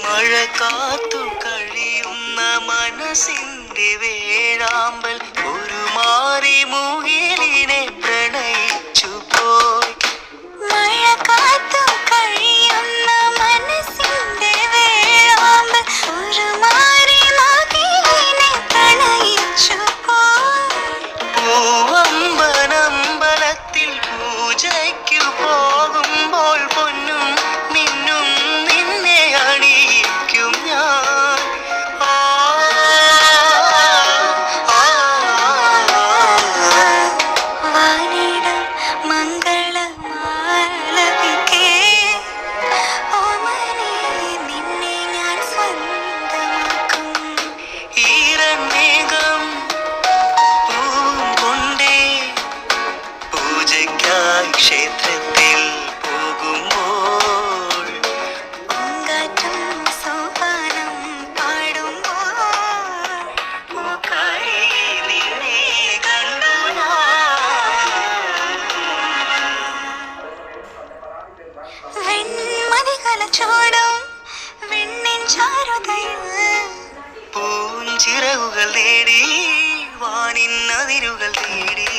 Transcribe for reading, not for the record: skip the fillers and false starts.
മഴ കാത്തു കഴിയുന്ന മനസ്സിന്റെ വേഴാമ്പൽ ഒരു മാറി മുകിലിനെ പ്രണയിച്ചു പോയി. മഴ കാത്തു കഴിയുന്ന മനസ്സിന്റെ വേഴാമ്പൽ ഒരു മാറി മുകിലിനെ പ്രണയിച്ചു പോയി. പൂവമ്പനമ്പലത്തിൽ പൂജയ്ക്കു പോകുമ്പോൾ പൊന്നും മിന്നും നിന്നെ അണിയിക്കും ഞാൻ. വാനിടം മംഗളമാലപിക്കേ ഓമനേ നിന്നെ ഞാൻ സ്വന്തമാക്കും. ഈരമേഘം പൂവും കൊണ്ടേ പൂജയ്ക്കായി ക്ഷേത്രത്തിൽ പോകുമ്പോൾ പൂങ്കാറ്റും സോപാനം പാടുമ്പോൾ പൂക്കായി നിന്നെ കണ്ടു വെൺമതികല ചോടും വെണ്ണിൻ ചാരുതയിൽ പൂഞ്ചിറകുകൾ നേടി വാനിൻ അതിരുകൾ തേടി